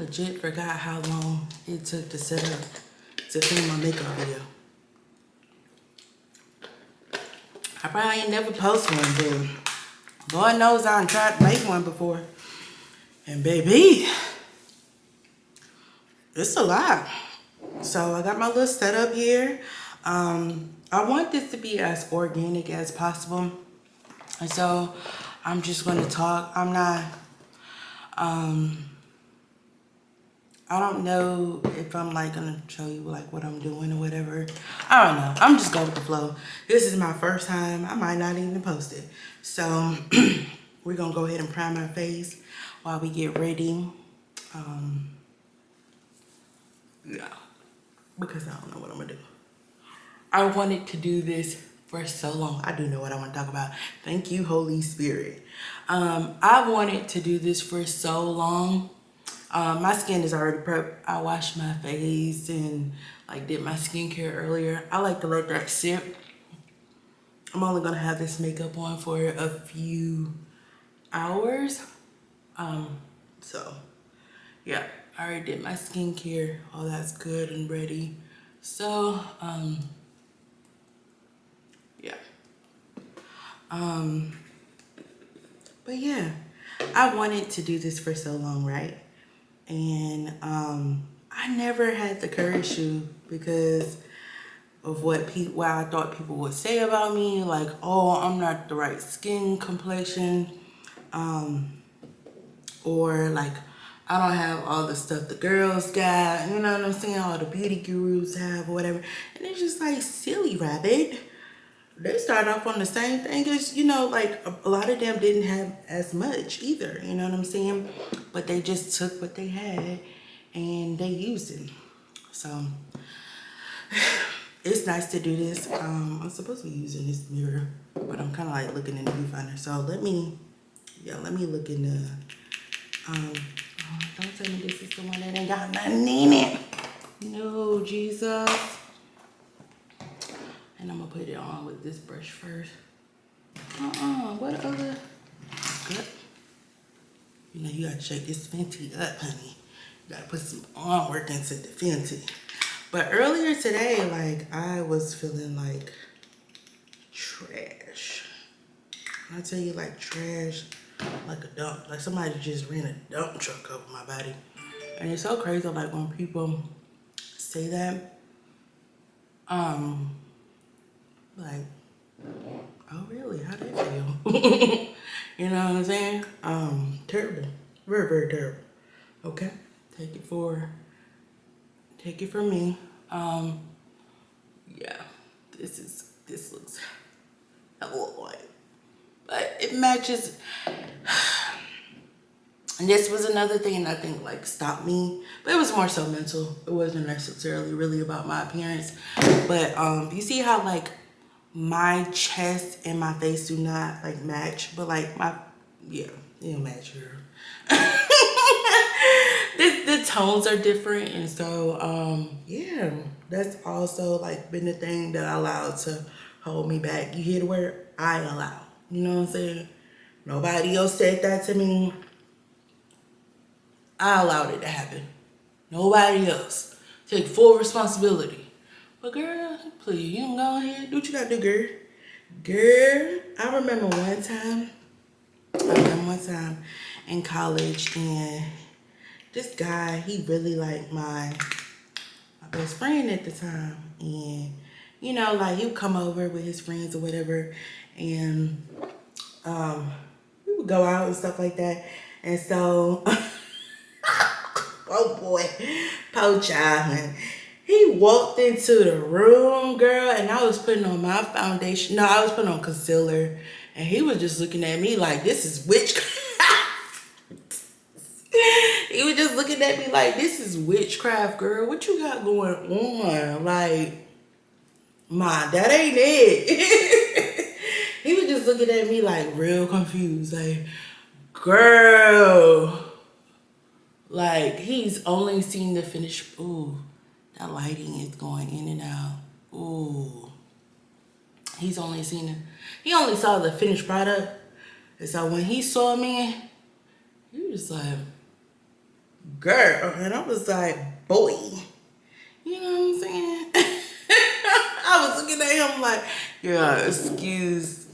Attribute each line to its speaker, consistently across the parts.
Speaker 1: legit forgot how long it took to set up to film my makeup video. I probably ain't never post one, but Lord knows I done tried to make one before. And baby, it's a lot. So I got my little setup here. I want this to be as organic as possible. And so I'm just going to talk. I'm not, I don't know if I'm like gonna show you like what I'm doing or whatever. I don't know. I'm just going with the flow. This is my first time. I might not even post it. So we're gonna go ahead and prime our face while we get ready. Yeah, because I don't know what I'm gonna do. I wanted to do this for so long. I do know what I want to talk about. Thank you, Holy Spirit. I wanted to do this for so long. My skin is already prepped. I washed my face and like did my skincare earlier. I like to let that sit. I'm only gonna have this makeup on for a few hours. So yeah, I already did my skincare. All that's good and ready. So yeah. But yeah, I wanted to do this for so long, right? And I never had the courage to because of what I thought people would say about me, like, oh, I'm not the right skin complexion, or like I don't have all the stuff the girls got, you know what I'm saying, all the beauty gurus have or whatever. And it's just like, silly rabbit. They started off on the same thing as, you know, like a lot of them didn't have as much either, you know what I'm saying? But they just took what they had and they used it. So it's nice to do this. I'm supposed to be using this mirror, but I'm kind of like looking in the viewfinder. So let me look in the, don't tell me this is the one that ain't got nothing in it. No, Jesus. And I'm gonna put it on with this brush first. What other? Good. You know, you gotta shake this Fenty up, honey. You gotta put some arm work into the Fenty. But earlier today, like, I was feeling like trash. When I tell you, like, trash, like a dump. Like somebody just ran a dump truck over my body. And it's so crazy, like, when people say that, like, oh really? How'd that feel? You know what I'm saying? Terrible. Very, very terrible. Okay? Take it from me. Yeah. This looks hella white. But it matches. And this was another thing I think like stopped me. But it was more so mental. It wasn't necessarily really about my appearance. But you see how like my chest and my face do not like match, but like yeah, it don't match here. The tones are different, and so yeah, that's also like been the thing that I allowed to hold me back. You hear the word? I allow. You know what I'm saying? Nobody else said that to me. I allowed it to happen. Nobody else. Take full responsibility. But girl, please, you don't go ahead. Do what you gotta do, girl. Girl, I remember one time in college, and this guy, he really liked my best friend at the time. And, you know, like he would come over with his friends or whatever, and we would go out and stuff like that. And so, oh boy, poor child, man. He walked into the room, girl, and I was putting on my foundation. No, I was putting on concealer. And he was just looking at me like, this is witchcraft. He was just looking at me like, this is witchcraft, girl. What you got going on? Like, that ain't it. He was just looking at me like real confused. Like, girl. Like, he's only seen the finished, ooh. That lighting is going in and out. Ooh. He only saw the finished product. And so when he saw me, he was like, girl. And I was like, boy. You know what I'm saying? I was looking at him like, yeah, excuse.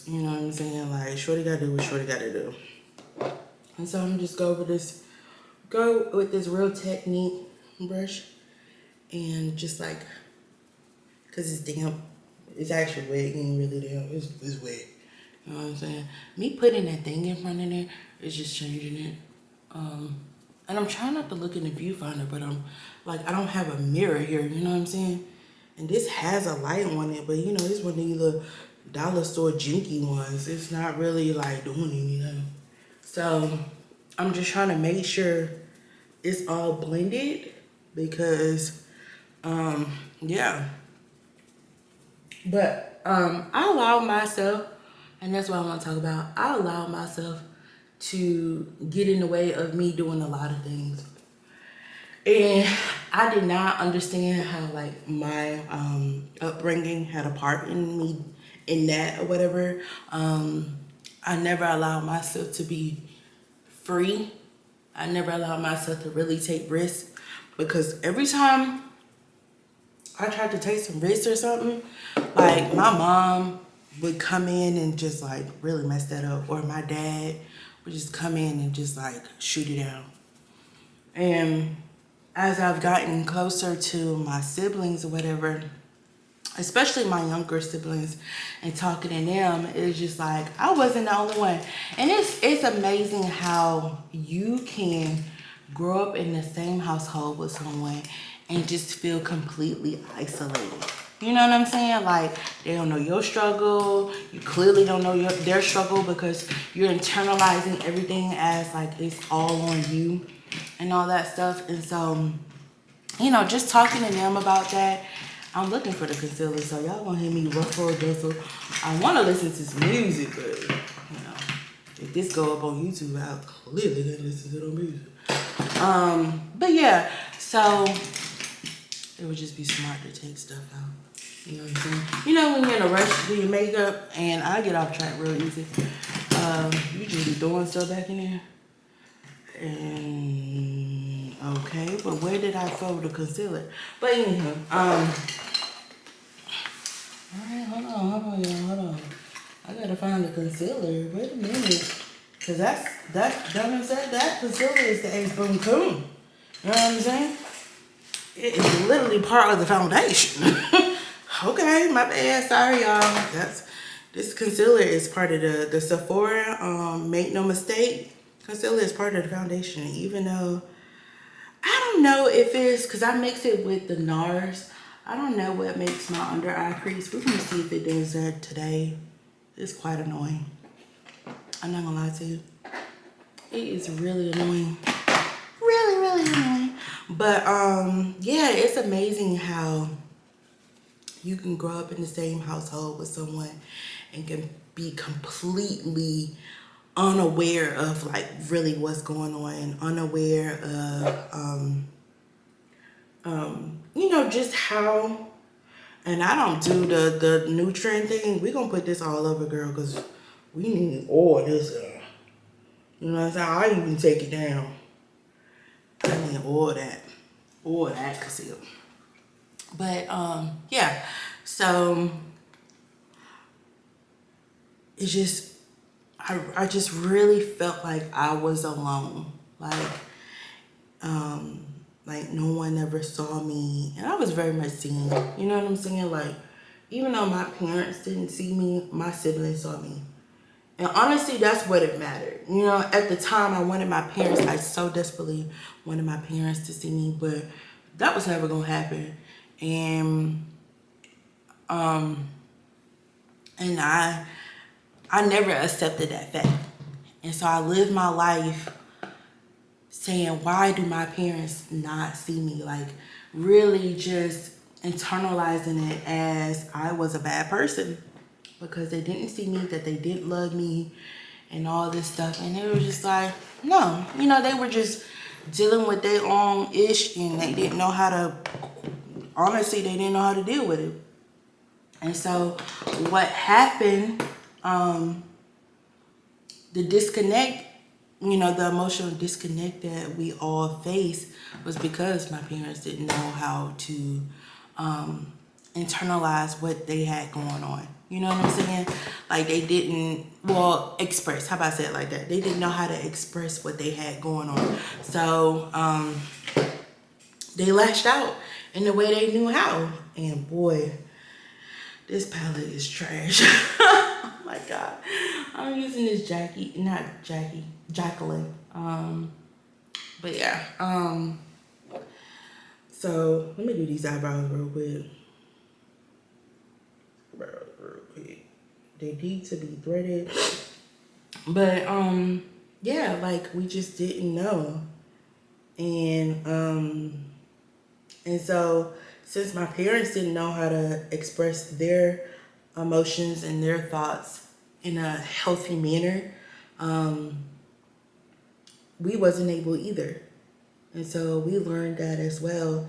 Speaker 1: You know what I'm saying? Like, shorty gotta do what shorty gotta do. And so I'm just go with this Real Technique brush and just like, cause it's damp. It's actually wet. It ain't really damp. It's wet. You know what I'm saying? Me putting that thing in front of there is just changing it. And I'm trying not to look in the viewfinder, but I'm like, I don't have a mirror here. You know what I'm saying? And this has a light on it, but you know, this one of these little dollar store jinky ones. It's not really like doing anything. So I'm just trying to make sure it's all blended because, yeah. But I allow myself, and that's what I want to talk about. I allow myself to get in the way of me doing a lot of things. And I did not understand how like my upbringing had a part in me in that or whatever. I never allowed myself to be free. I never allowed myself to really take risks because every time I tried to take some risks or something, like my mom would come in and just like really mess that up, or my dad would just come in and just like shoot it down. And as I've gotten closer to my siblings or whatever, especially my younger siblings, and talking to them, it's just like I wasn't the only one. And it's amazing how you can grow up in the same household with someone and just feel completely isolated. You know what I'm saying? Like, they don't know your struggle. You clearly don't know their struggle because you're internalizing everything as like it's all on you and all that stuff. And so, you know, just talking to them about that, I'm looking for the concealer, so y'all gonna hear me ruffle or bustle. I want to listen to some music, but, you know, if this go up on YouTube, I'll clearly gonna listen to the music. But yeah, so it would just be smart to take stuff out. You know what I'm saying? You know when you're in a rush to do your makeup, and I get off track real easy. You just be throwing stuff back in there. And okay, but where did I throw the concealer? But anyhow, all right, hold on, y'all, hold on. I gotta find the concealer. Wait a minute, cause that concealer is the Ace Boom Coon. You know what I'm saying? It is literally part of the foundation. Okay, my bad. Sorry, y'all. This concealer is part of the Sephora. Make no mistake, concealer is part of the foundation. Even though I don't know if it's because I mix it with the NARS. I don't know what makes my under eye crease. We're gonna see if it does that today. It's quite annoying. I'm not gonna lie to you. It is really annoying. Really annoying. But yeah, it's amazing how you can grow up in the same household with someone and can be completely unaware of like really what's going on, and unaware of you know, just how. And I don't do the nutrient thing. We gonna put this all over, girl, because we need all this. You know what I'm saying? I even take it down. I need all that conceal. But yeah. So it's just I just really felt like I was alone. Like no one ever saw me, and I was very much seen. You know what I'm saying? Like, even though my parents didn't see me, my siblings saw me. And honestly, that's what it mattered. You know, at the time, I wanted my parents, I so desperately wanted my parents to see me, but that was never gonna happen. And I never accepted that fact. And so I lived my life saying, why do my parents not see me? Like, really just internalizing it as I was a bad person because they didn't see me, that they didn't love me and all this stuff. And they were just like, no. You know, they were just dealing with their own ish, and they didn't know how to, honestly, they didn't know how to deal with it. And so what happened, the disconnect you know, the emotional disconnect that we all face was because my parents didn't know how to internalize what they had going on. You know what I'm saying? Like they didn't, well, express. How about I say it like that? They didn't know how to express what they had going on. So they lashed out in the way they knew how. And boy, this palette is trash. Oh my God. I'm using this Jacqueline. But yeah. So let me do these eyebrows real quick. They need to be threaded. But yeah, like we just didn't know. And so since my parents didn't know how to express their emotions and their thoughts in a healthy manner, we wasn't able either. And so we learned that as well.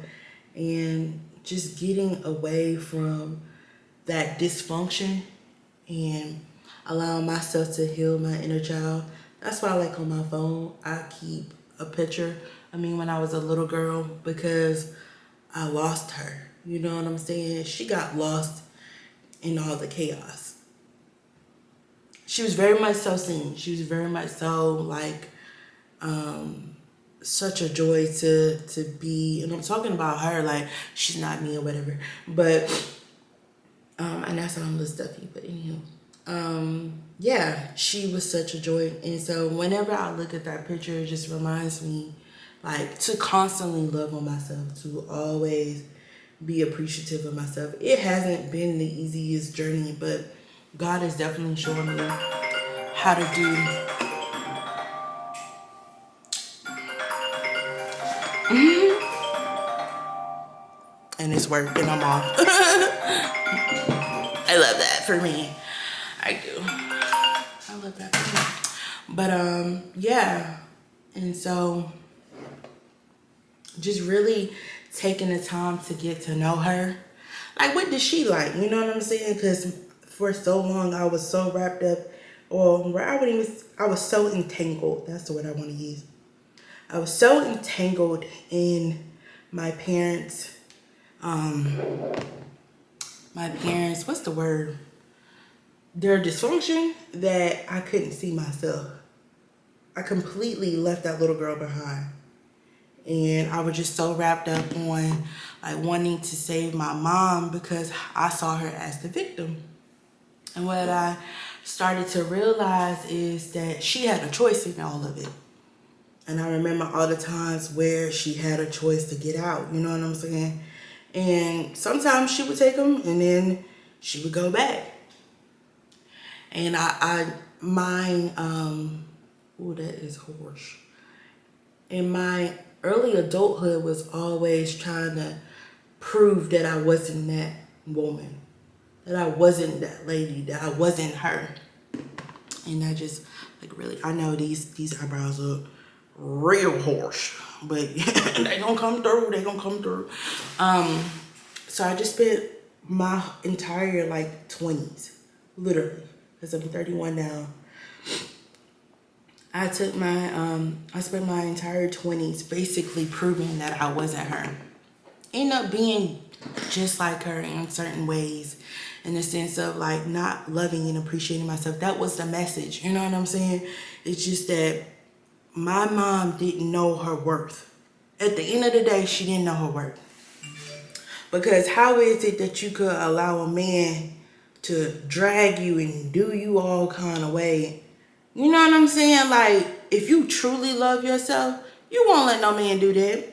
Speaker 1: And just getting away from that dysfunction and allowing myself to heal my inner child. That's why, like, on my phone, I keep a picture of me when I was a little girl, because I lost her. You know what I'm saying? She got lost in all the chaos. She was very much so seen. She was very much so, like, such a joy to be. And I'm talking about her like she's not me or whatever. But and that's all a little stuffy, but anywho. Yeah, she was such a joy. And so whenever I look at that picture, it just reminds me, like, to constantly love on myself, to always be appreciative of myself. It hasn't been the easiest journey, but God is definitely showing me how to do. And it's working. I'm off. I love that for me. I do. I love that for me. But yeah. And so just really taking the time to get to know her. Like, what does she like? You know what I'm saying? Because for so long I was so wrapped up, or I was so entangled. That's the word I want to use. I was so entangled in my parents' what's the word? Their dysfunction, that I couldn't see myself. I completely left that little girl behind. And I was just so wrapped up on, like, wanting to save my mom because I saw her as the victim. And what I started to realize is that she had a choice in all of it. And I remember all the times where she had a choice to get out, you know what I'm saying? And sometimes she would take them and then she would go back. And that is harsh. And my early adulthood was always trying to prove that I wasn't that woman, that I wasn't that lady, that I wasn't her. And I just, like, really, I know these eyebrows are real harsh, but they gonna come through. So I just spent my entire, like, 20s, literally, because I'm 31 now. I spent my entire 20s basically proving that I wasn't her. End up being just like her in certain ways, in the sense of, like, not loving and appreciating myself. That was the message, you know what I'm saying? It's just that my mom didn't know her worth. At the end of the day, she didn't know her worth. Because how is it that you could allow a man to drag you and do you all kind of way? You know what I'm saying? Like, if you truly love yourself, you won't let no man do that.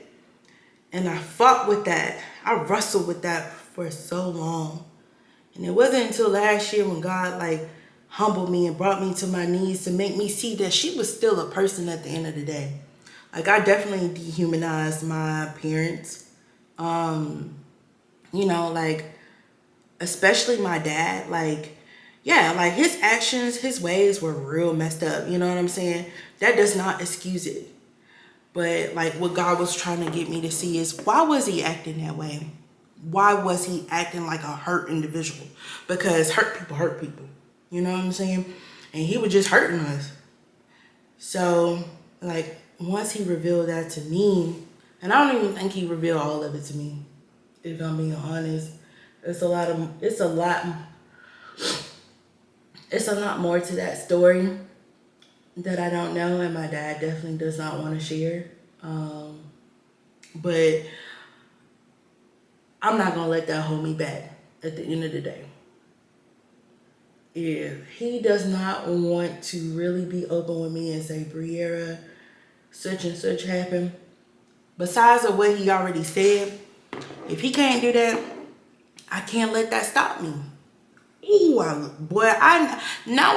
Speaker 1: And I fought with that. I wrestled with that for so long. And it wasn't until last year when God, like, humbled me and brought me to my knees to make me see that she was still a person at the end of the day. Like, I definitely dehumanized my parents. You know, like, especially my dad. Like, yeah, like, his actions, his ways were real messed up. You know what I'm saying? That does not excuse it. But, like, what God was trying to get me to see is, why was he acting that way? Why was he acting like a hurt individual? Because hurt people hurt people. You know what I'm saying? And he was just hurting us. So, like, once he revealed that to me, and I don't even think he revealed all of it to me, if I'm being honest. It's a lot more to that story that I don't know, and my dad definitely does not want to share. But I'm not gonna let that hold me back at the end of the day. If he does not want to really be open with me and say, Bre'Iera, such and such happened, besides of what he already said, if he can't do that, I can't let that stop me. Ooh, now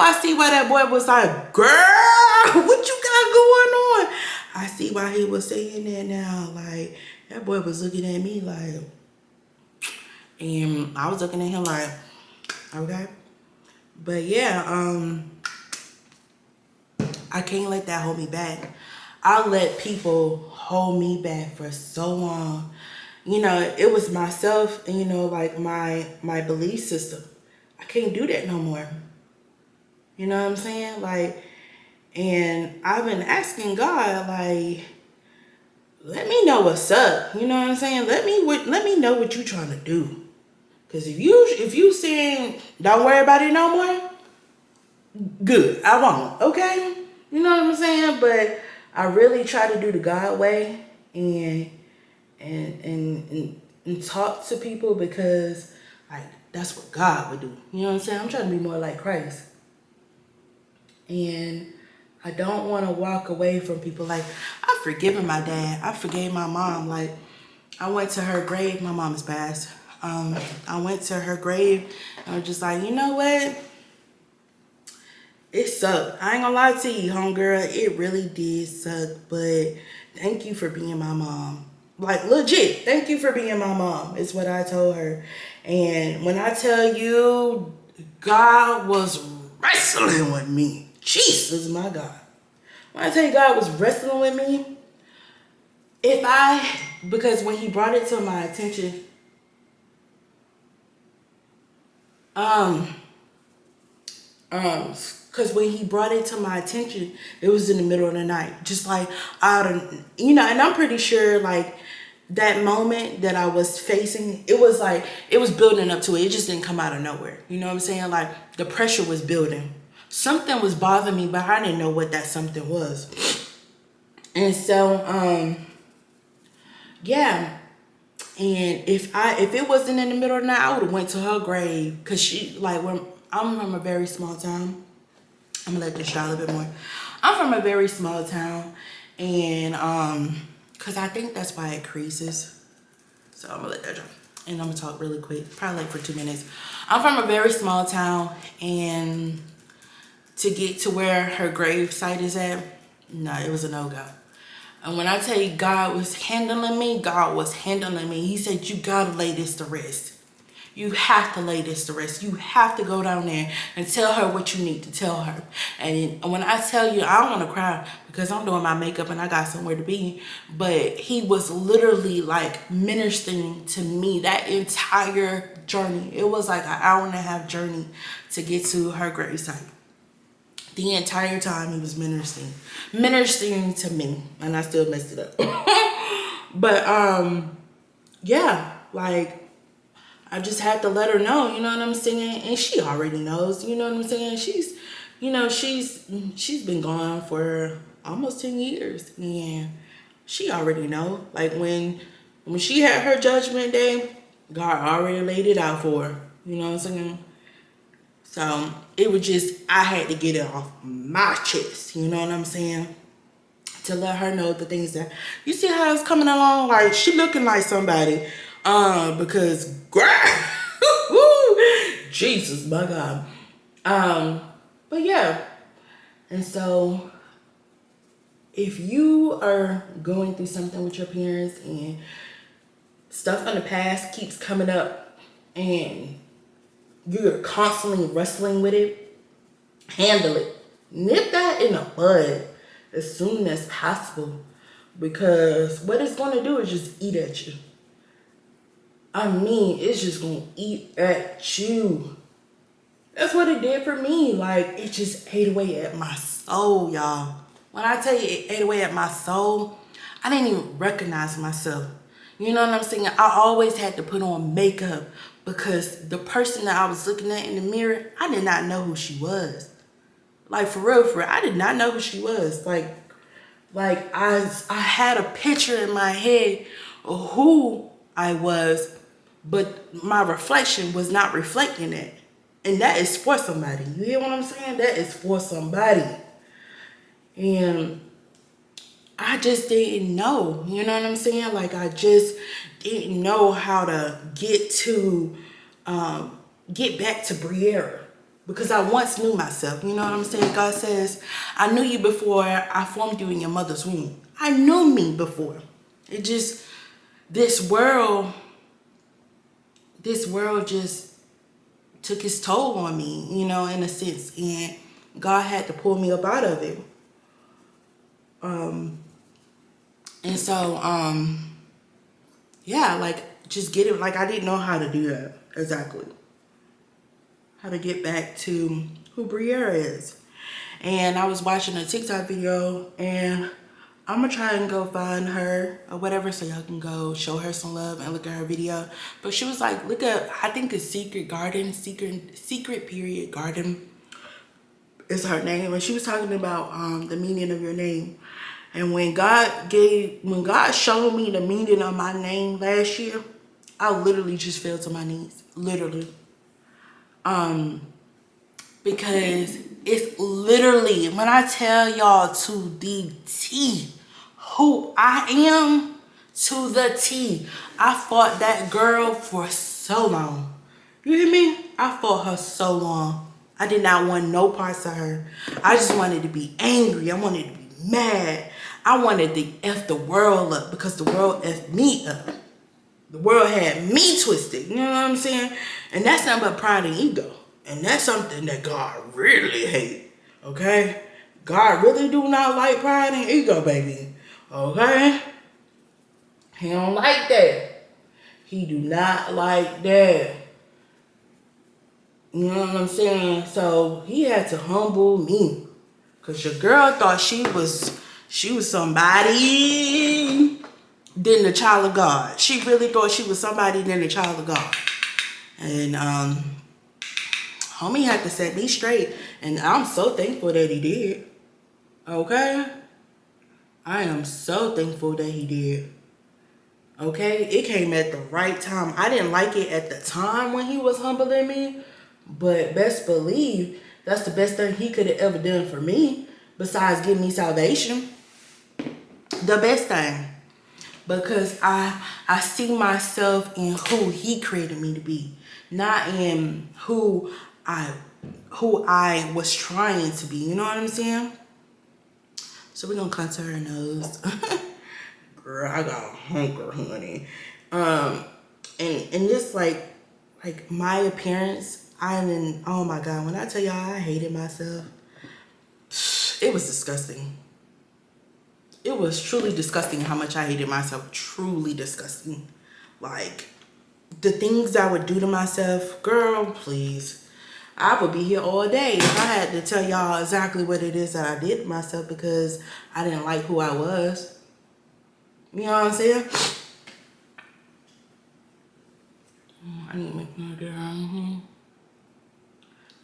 Speaker 1: I see why that boy was like, girl, what you got going on? I see why he was saying that now. Like, that boy was looking at me like, and I was looking at him like, okay. But yeah, I can't let that hold me back. I let people hold me back for so long. It was myself and, like my belief system. I can't do that no more. You know what I'm saying? Like, and I've been asking God, like, let me know what's up. You know what I'm saying? Let me know what you trying to do. Cause if you saying don't worry about it no more, good. I won't. Okay? You know what I'm saying? But I really try to do the God way and talk to people because like that's what God would do. You know what I'm saying? I'm trying to be more like Christ. And I don't want to walk away from people. Like, I've forgiven my dad. I forgave my mom. Like, I went to her grave. My mom is passed. I went to her grave and I was just like, you know what? It sucked. I ain't gonna lie to you, homegirl. It really did suck. But thank you for being my mom. Like, legit, thank you for being my mom, is what I told her. And when I tell you, God was wrestling with me. Jesus, my God. When I tell you God was wrestling with me, because when he brought it to my attention, because when he brought it to my attention, it was in the middle of the night. Just like, and I'm pretty sure, like, that moment that I was facing, it was building up to it. It just didn't come out of nowhere. You know what I'm saying? Like, the pressure was building. Something was bothering me, but I didn't know what that something was. And so, yeah. And if it wasn't in the middle of the night, I would have went to her grave. Cause I'm from a very small town. I'm gonna let this dry a little bit more. I'm from a very small town, and cause I think that's why it creases. So I'm gonna let that dry. And I'm gonna talk really quick, probably like for 2 minutes. I'm from a very small town, and to get to where her grave site is at, no, it was a no-go. And when I tell you God was handling me, God was handling me. He said, you gotta lay this to rest. You have to lay this to rest. You have to go down there and tell her what you need to tell her. And when I tell you, I don't want to cry because I'm doing my makeup and I got somewhere to be. But he was literally like ministering to me that entire journey. It was like an hour and a half journey to get to her gravesite. The entire time he was ministering to me, and I still messed it up. But yeah, like, I just had to let her know, you know what I'm saying? And she already knows, you know what I'm saying? She's been gone for almost 10 years, and she already know. Like, when she had her judgment day, God already laid it out for her, you know what I'm saying? So it was just, I had to get it off my chest, you know what I'm saying? To let her know the things that, you see how it's coming along? Like, she looking like somebody, because, girl, Jesus, my God. But yeah, and so if you are going through something with your parents and stuff in the past keeps coming up and you're constantly wrestling with it, handle it. Nip that in the bud as soon as possible, because what it's going to do is just eat at you. I mean, it's just going to eat at you. That's what it did for me. Like, it just ate away at my soul, y'all. When I tell you it ate away at my soul, I didn't even recognize myself. You know what I'm saying? I always had to put on makeup because the person that I was looking at in the mirror, I did not know who she was. Like, for real, I did not know who she was. Like I had a picture in my head of who I was, but my reflection was not reflecting it. And that is for somebody. You hear what I'm saying? That is for somebody. And I just didn't know. You know what I'm saying? Like, I just didn't know how to get back to Bre'Iera. Because I once knew myself. You know what I'm saying? God says, I knew you before I formed you in your mother's womb. I knew me before. It just, this world just took its toll on me, you know, in a sense. And God had to pull me up out of it. And so, yeah, like, just get it. Like, I didn't know how to do that exactly. How to get back to who Bre'Iera is. And I was watching a TikTok video, and I'm gonna try and go find her or whatever so y'all can go show her some love and look at her video. But she was like, look at, I think it's Secret Period Garden is her name. And she was talking about the meaning of your name. And when God showed me the meaning of my name last year, I literally just fell to my knees. Literally. Because it's literally, when I tell y'all to the T, who I am, to the T. I fought that girl for so long. You hear me? I fought her so long. I did not want no parts of her. I just wanted to be angry. I wanted to be mad. I wanted to F the world up because the world F'd me up. The world had me twisted. You know what I'm saying? And that's nothing but pride and ego. And that's something that God really hates. Okay? God really do not like pride and ego, baby. Okay? He don't like that. He do not like that. You know what I'm saying? So he had to humble me. Because your girl thought she was somebody than the child of God. She really thought she was somebody than the child of God. And homie had to set me straight. And I'm so thankful that he did. Okay? I am so thankful that he did. Okay? It came at the right time. I didn't like it at the time when he was humbling me. But best believe that's the best thing he could have ever done for me. Besides giving me salvation. The best thing. Because I see myself in who he created me to be. Not in who I was trying to be. You know what I'm saying? So we're gonna contour her nose. Girl, I got a hunker, honey. And just like my appearance, oh my God, when I tell y'all I hated myself, it was disgusting. It was truly disgusting how much I hated myself. Truly disgusting. Like, the things I would do to myself, girl, please. I would be here all day if I had to tell y'all exactly what it is that I did to myself because I didn't like who I was. You know what I'm saying? I need to make my girl around here.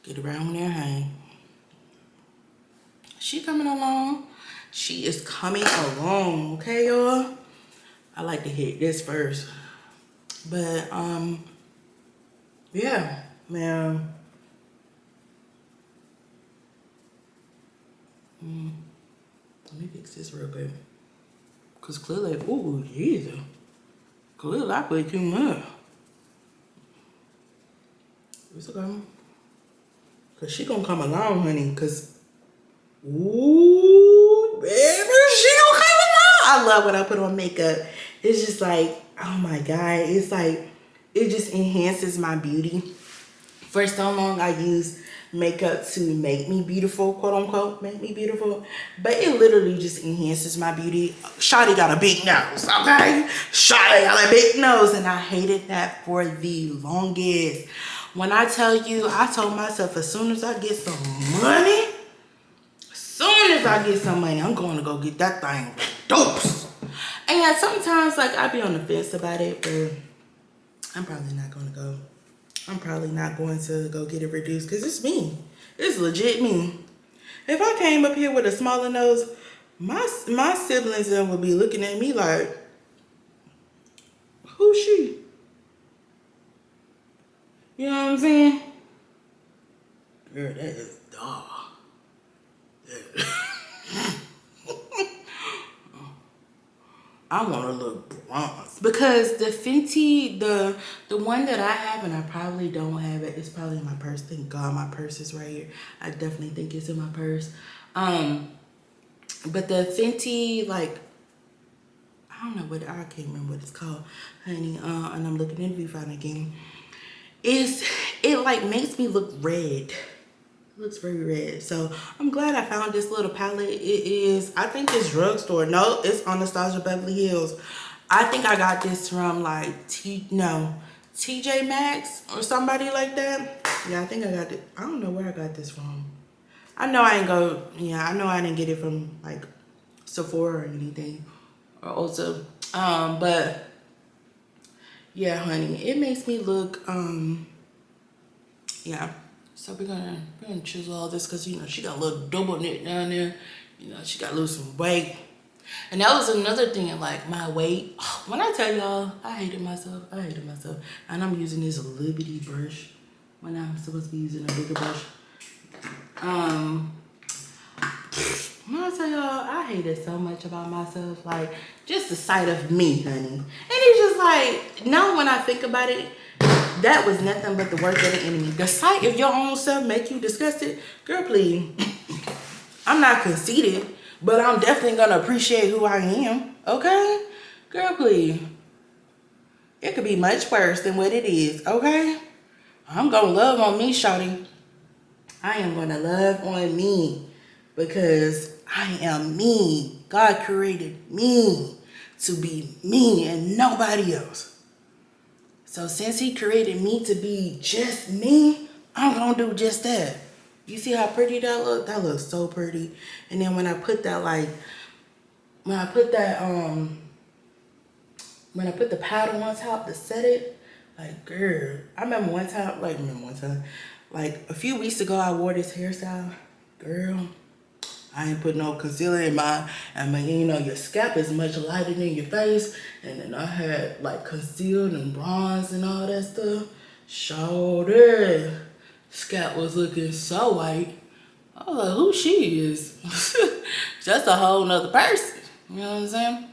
Speaker 1: Get around there, hey. She coming along. She is coming along, okay, y'all? I like to hit this first. But, yeah, man. Let me fix this real quick. Because clearly, ooh, Jesus. Clearly, I put too much. It's okay. Because she gonna come along, honey. Because, ooh, baby, she gonna come along. I love when I put on makeup. It's just like, oh my God. It's like, it just enhances my beauty. For so long, I used makeup to make me beautiful, quote unquote, make me beautiful. But it literally just enhances my beauty. Shawty got a big nose, okay? Shawty got a big nose. And I hated that for the longest. When I tell you, I told myself as soon as I get some money, as soon as I get some money, I'm going to go get that thing dose. And sometimes, like, I be on the fence about it, but I'm probably not going to go. I'm probably not going to go get it reduced because it's me. It's legit me. If I came up here with a smaller nose, my siblings then would be looking at me like, who's she? You know what I'm saying? Girl, that is dog. I want to look bronze because the Fenty, the one that I have, and I probably don't have it. It's probably in my purse. Thank God my purse is right here. I definitely think it's in my purse. But the Fenty, like, I don't know what, I can't remember what it's called, honey. And I'm looking in the viewfinder again. It like makes me look red. It looks very red. So I'm glad I found this little palette. It is, I think it's drugstore. No, it's on Nostalgia Beverly Hills. I think I got this from like TJ Maxx or somebody like that. Yeah, I think I got it. I don't know where I got this from. I know I didn't get it from like Sephora or anything or also. But yeah, honey, it makes me look yeah. So we're gonna chisel all this because, you know, she got a little double knit down there. You know, she got to lose some weight. And that was another thing, like my weight. When I tell y'all, I hated myself. And I'm using this little bitty brush when I'm supposed to be using a bigger brush. When I tell y'all, I hated so much about myself. Like, just the sight of me, honey. And it's just like, now when I think about it, that was nothing but the work of the enemy. The sight of your own self make you disgusted? Girl, please. I'm not conceited, but I'm definitely going to appreciate who I am. Okay? Girl, please. It could be much worse than what it is. Okay? I'm going to love on me, shawty. I am going to love on me because I am me. God created me to be me and nobody else. So since he created me to be just me, I'm going to do just that. You see how pretty that look? That looks so pretty. And then when I put that, like, when I put the powder on top to set it, like, girl, I remember one time, like a few weeks ago, I wore this hairstyle. Girl, I ain't put no concealer in mine. I mean, you know, your scalp is much lighter than your face. And then I had like concealed and bronze and all that stuff. Showed scalp was looking so white. I was like, who she is? Just a whole nother person. You know what I'm saying?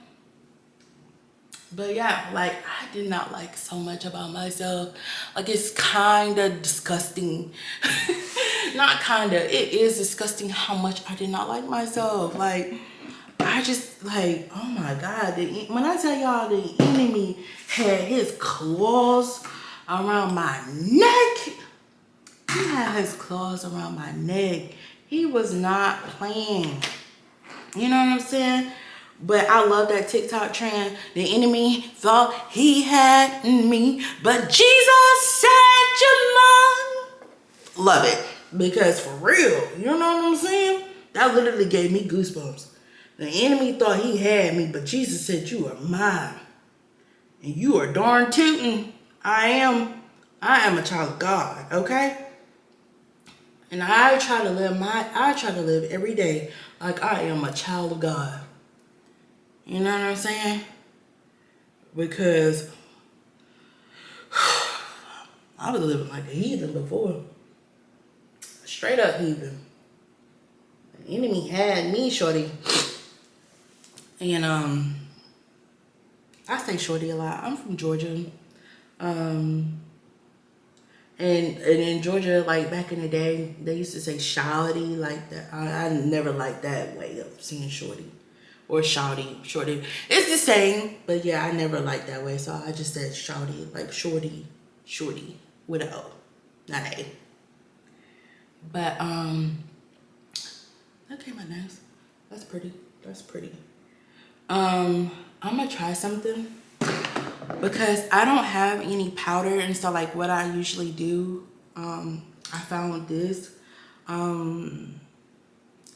Speaker 1: But yeah, like, I did not like so much about myself. Like, it's kind of disgusting. Not kind of. It is disgusting how much I did not like myself. Like, I just, like, oh my God. When I tell y'all the enemy had his claws around my neck. He had his claws around my neck. He was not playing. You know what I'm saying? But I love that TikTok trend. The enemy thought he had me, but Jesus said you're mine. Love it. Because for real, you know what I'm saying? That literally gave me goosebumps. The enemy thought he had me, but Jesus said you are mine. And you are darn tootin'. I am a child of God, okay? And I try to live every day like I am a child of God. You know what I'm saying? Because I was living like a heathen before. Straight up heathen. The enemy had me, shorty. And I say shorty a lot. I'm from Georgia. And in Georgia, like back in the day, they used to say shawty like that. I never liked that way of saying shorty. Or shawty, shorty. It's the same, but yeah, I never liked that way. So I just said shawty, like shorty, with an O, not an A. But, okay, my nose. That's pretty. I'm gonna try something because I don't have any powder. And so like what I usually do, I found this,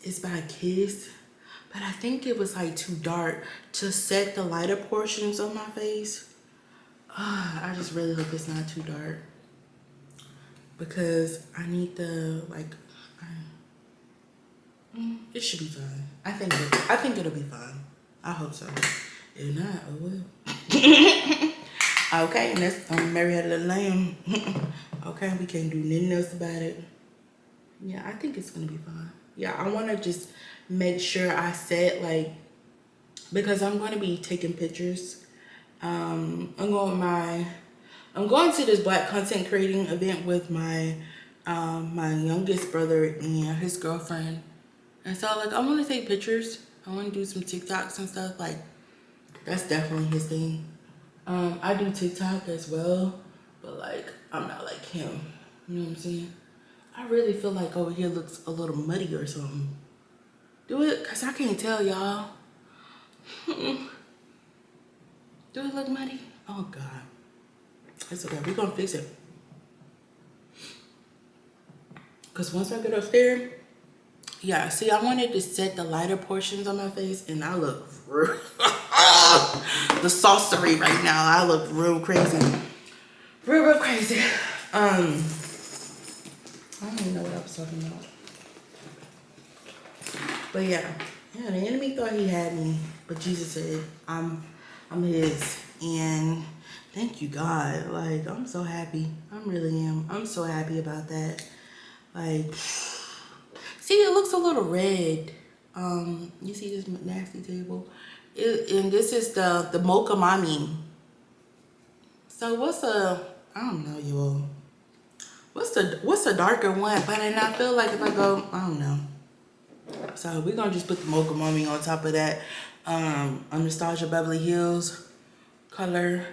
Speaker 1: It's by Kiss. But I think it was like too dark to set the lighter portions of my face. I just really hope it's not too dark. Because I need the, like, it should be fine. I think it'll be fine. I hope so. If not, oh well. Okay, and that's Marietta the Lamb. Okay, we can't do nothing else about it. Yeah, I think it's gonna be fine. Yeah, I wanna just make sure I set, like, because I'm gonna be taking pictures. I'm going to this Black content creating event with my my youngest brother and his girlfriend. And so, like, I want to take pictures. I want to do some TikToks and stuff. Like, that's definitely his thing. I do TikTok as well, but, like, I'm not like him. You know what I'm saying? I really feel like over here looks a little muddy or something. Do it, because I can't tell y'all. Do it look muddy? Oh, God. It's okay. We're going to fix it. Because once I get upstairs, yeah, see, I wanted to set the lighter portions on my face, and I look the sorcery right now. I look real crazy. Real crazy. I don't even know what I was talking about. But yeah, the enemy thought he had me, but Jesus said, I'm his. And thank you, God. Like, I'm so happy. I really am. I'm so happy about that. Like, see, it looks a little red. You see this nasty table? And this is the Mocha Mami. So I don't know, y'all. What's the darker one? But then I feel like if I go, I don't know. So we're gonna just put the Mocha Mami on top of that. Nostalgia Beverly Hills color.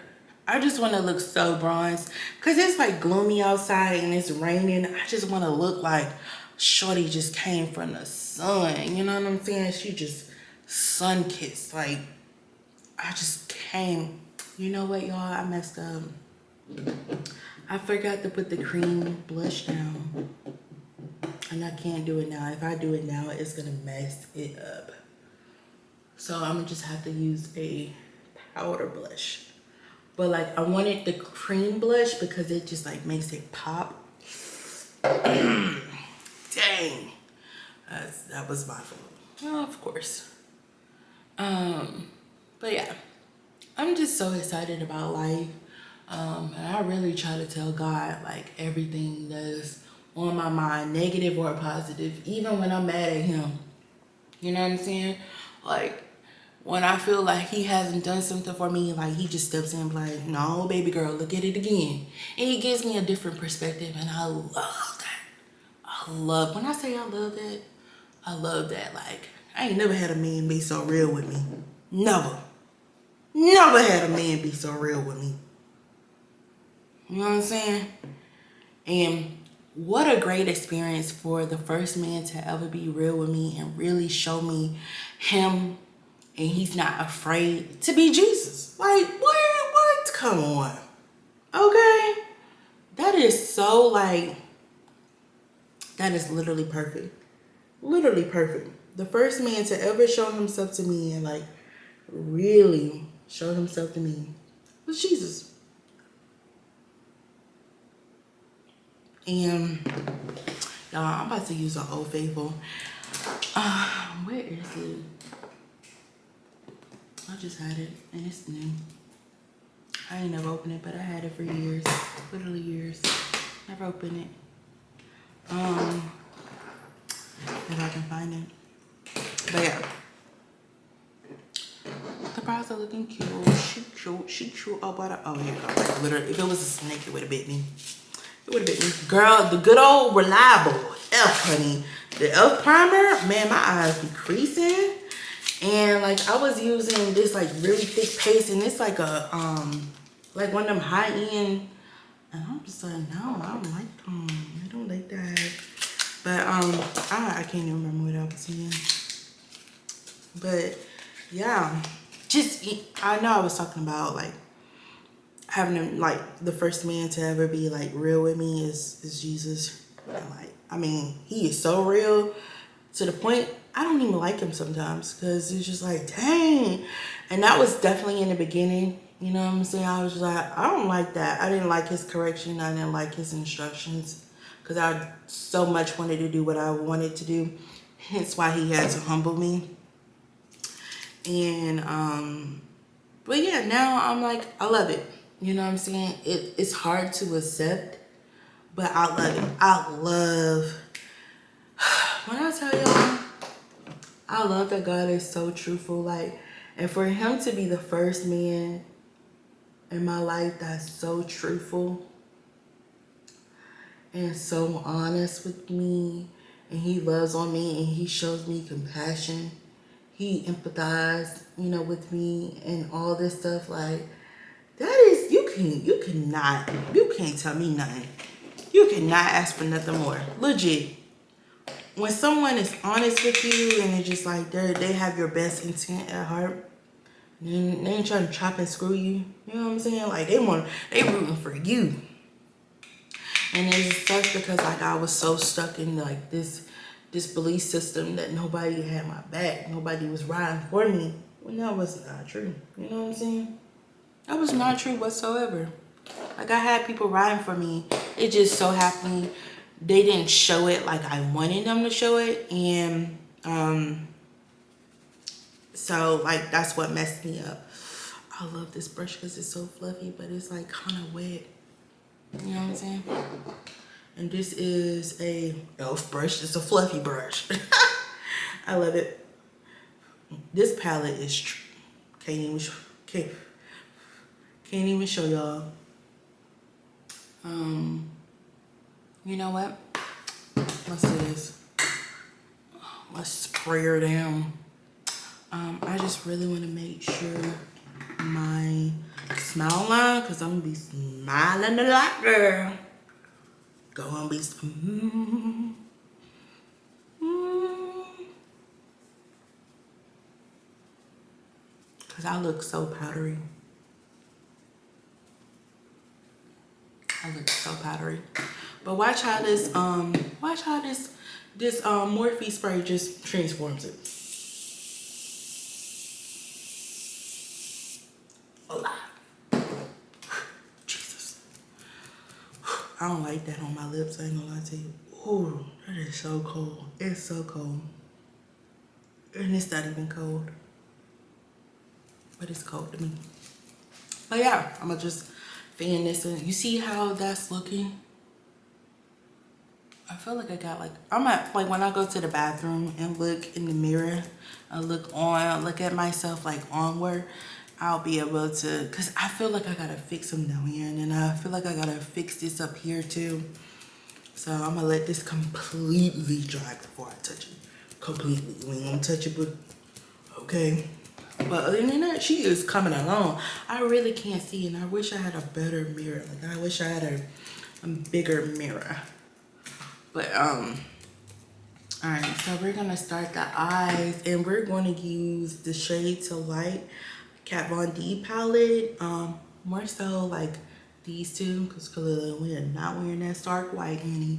Speaker 1: I just want to look so bronze because it's like gloomy outside and it's raining. I just want to look like shorty just came from the sun. You know what I'm saying? She just sun-kissed. Like, I just came. You know what, y'all? I messed up. I forgot to put the cream blush down. And I can't do it now. If I do it now, it's going to mess it up. So I'm going to just have to use a powder blush. But, like, I wanted the cream blush because it just, like, makes it pop. Dang. That was my fault. Oh, of course. But, yeah. I'm just so excited about life. And I really try to tell God, like, everything that's on my mind, negative or positive, even when I'm mad at him. You know what I'm saying? Like, when I feel like he hasn't done something for me, like, he just steps in and be like, no, baby girl, look at it again. And he gives me a different perspective, and I love that. When I say I love that. Like, I ain't never had a man be so real with me. Never had a man be so real with me. You know what I'm saying? And what a great experience for the first man to ever be real with me and really show me him. And he's not afraid to be Jesus. Like, what? Come on. Okay? That is so, like, that is literally perfect. Literally perfect. The first man to ever show himself to me and, like, really show himself to me was Jesus. And, y'all, I'm about to use an Old Faithful. Where is it? I just had it, and it's new. I ain't never opened it, but I had it for years. Literally years. Never opened it. If I can find it. But yeah. The brows are looking cute. She cute. Oh, but oh, here you go. Like, literally, if it was a snake, it would have bit me. It would have bit me. Girl, the good old reliable Elf, honey. The Elf primer, man, my eyes be creasing. And, like, I was using this, like, really thick paste, and it's like a, like one of them high-end, and I'm just like, no, I don't like them. I don't like that. But, I can't even remember what I was saying. But, yeah, I know I was talking about, like, having him, like, the first man to ever be, like, real with me is Jesus. And, like, I mean, he is so real to the point I don't even like him sometimes because it's just like, dang. And that was definitely in the beginning. You know what I'm saying? I was just like, I don't like that. I didn't like his correction. I didn't like his instructions because I so much wanted to do what I wanted to do. Hence why he had to humble me. And, but yeah, now I'm like, I love it. You know what I'm saying? It's hard to accept, but I love it. I love, when I tell y'all, I love that God is so truthful. Like, and for him to be the first man in my life that's so truthful and so honest with me, and he loves on me, and he shows me compassion. He empathized, you know, with me and all this stuff. Like, that is, you can't tell me nothing. You cannot ask for nothing more. Legit. When someone is honest with you and it's just like they have your best intent at heart, they ain't trying to chop and screw you. You know what I'm saying? Like, they rooting for you. And it just sucks because like I was so stuck in like this belief system that nobody had my back. Nobody was riding for me. When that was not true. You know what I'm saying? That was not true whatsoever. Like, I had people riding for me. It just so happened they didn't show it like I wanted them to show it. And so like that's what messed me up. I love this brush because it's so fluffy, but it's like kind of wet. You know what I'm saying? And this is a e.l.f. brush. It's a fluffy brush. I love it. This palette is can't even show y'all. You know what? Let's do this. Let's spray her down. I just really want to make sure my smile line, because I'm gonna be smiling a lot, girl. Gonna be because I look so powdery. But watch how this Morphe spray just transforms it. A lot. Jesus. I don't like that on my lips, I ain't gonna lie to you. Ooh, that is so cold. It's so cold. And it's not even cold. But it's cold to me. But yeah, I'm gonna just fan this in. You see how that's looking? I feel like I got like, I'm at, like when I go to the bathroom and look in the mirror, I look at myself like onward, I'll be able to, cause I feel like I gotta fix them down here, and then I feel like I gotta fix this up here too. So I'm gonna let this completely dry before I touch it. Completely, we ain't gonna touch it, but okay. But other than that, she is coming along. I really can't see, and I wish I had a better mirror. Like, I wish I had a bigger mirror. But, all right, so we're gonna start the eyes, and we're gonna use the Shade to Light Kat Von D palette. More so like these two, because clearly we are not wearing that stark white, honey.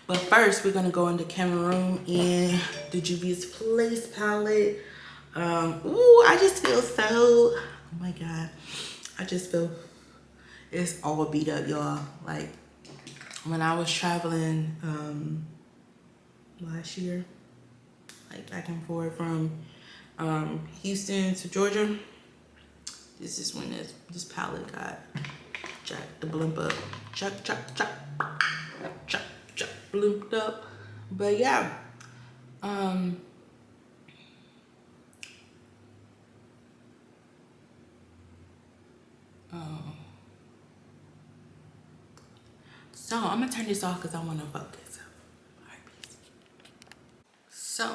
Speaker 1: But first, we're gonna go into Cameroon in the Juvia's Place palette. Ooh, I just feel so, oh my God. I just feel it's all beat up, y'all. Like, when I was traveling last year, like back and forth from Houston to Georgia, this is when this palette got jacked the blimp up. Chuck, blimped up. But yeah, so I'm gonna turn this off because I want to focus. All right, peace. So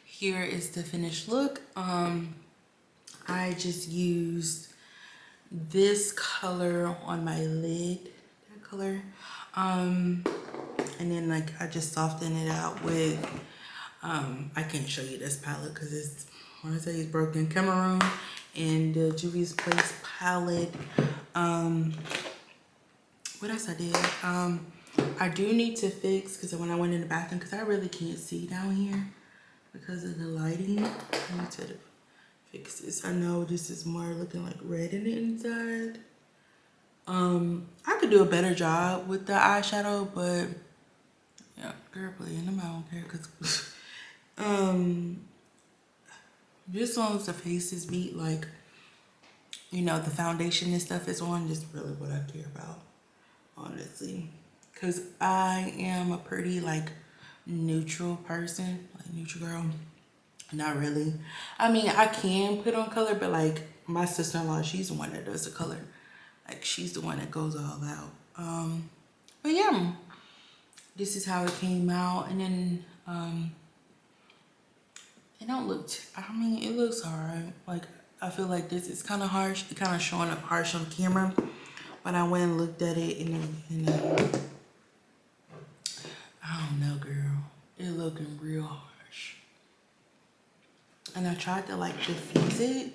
Speaker 1: here is the finished look. I just used this color on my lid, that color, and then like I just softened it out with I can't show you this palette because it's, when I say it's broken, Cameroon and the Juvia's Place palette. What else I did? I do need to fix, because when I went in the bathroom, because I really can't see down here because of the lighting. I need to fix this. I know this is more looking like red in the inside. I could do a better job with the eyeshadow, but yeah, girl, playing them, I don't care, because just as long as the face is beat, like, you know, the foundation and stuff is on, just really what I care about, honestly. Because I am a pretty, like, neutral person, like, neutral girl. Not really. I mean, I can put on color, but, like, my sister-in-law, she's the one that does the color. Like, she's the one that goes all out. But, yeah, this is how it came out. And then, it don't look, I mean, it looks alright. Like, I feel like this is kind of harsh. It kind of showing up harsh on camera. But I went and looked at it and I don't know, girl. It looking real harsh. And I tried to, like, diffuse it,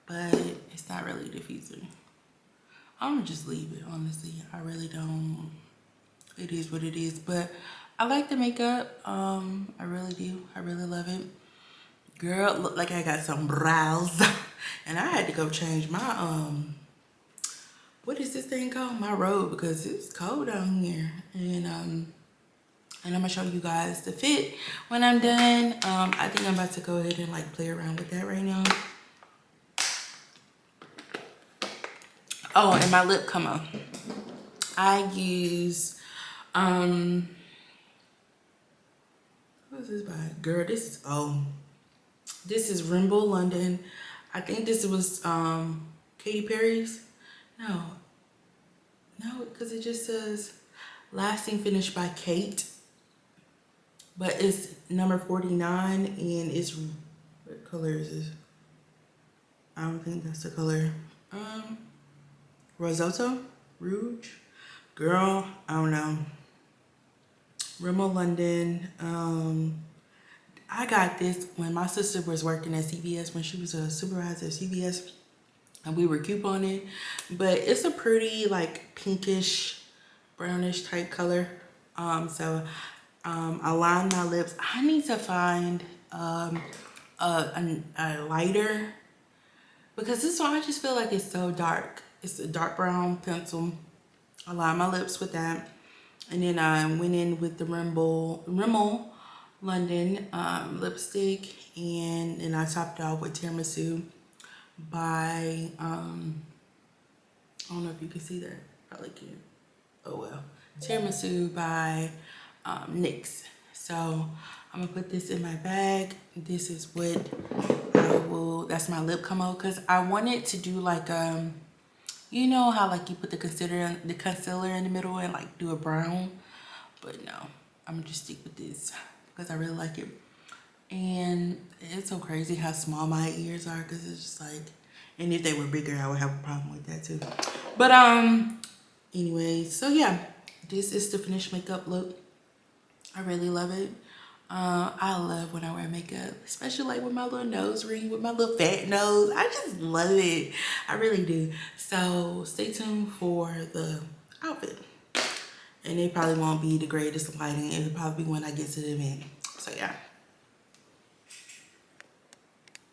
Speaker 1: but it's not really diffusing. I'm gonna just leave it, honestly. I really don't. It is what it is. But I like the makeup. I really do. I really love it. Girl, look like I got some brows. And I had to go change my, what is this thing called? My robe, because it's cold down here. And I'm gonna show you guys the fit when I'm done. I think I'm about to go ahead and, like, play around with that right now. Oh, and my lip combo. I use, what's this by? Girl, this is Rimble London. I think this was Katy Perry's. No, because it just says Lasting Finish by Kate. But it's number 49, and it's, what color is this? I don't think that's the color. Risotto? Rouge? Girl, I don't know. Rimmel London. I got this when my sister was working at CVS, when she was a supervisor at CVS, and we were couponing. But it's a pretty, like, pinkish, brownish type color. So I lined my lips. I need to find a lighter, because this one I just feel like it's so dark. It's a dark brown pencil. I lined my lips with that, and then I went in with the Rimmel London lipstick, and then I topped it off with Tiramisu by I don't know if you can see that. Probably can't. Oh well. Tiramisu by NYX. So I'm gonna put this in my bag. This is what that's my lip combo, because I wanted to do, like, you know how, like, you put the concealer in the middle and, like, do a brown. But no, I'm gonna just stick with this because I really like it. And it's so crazy how small my ears are, because it's just like, and if they were bigger, I would have a problem with that too. But anyway, so yeah, this is the finished makeup look. I really love it. I love when I wear makeup, especially, like, with my little nose ring, with my little fat nose. I just love it. I really do. So stay tuned for the outfit. And it probably won't be the greatest lighting. It'll probably be when I get to the event. So yeah.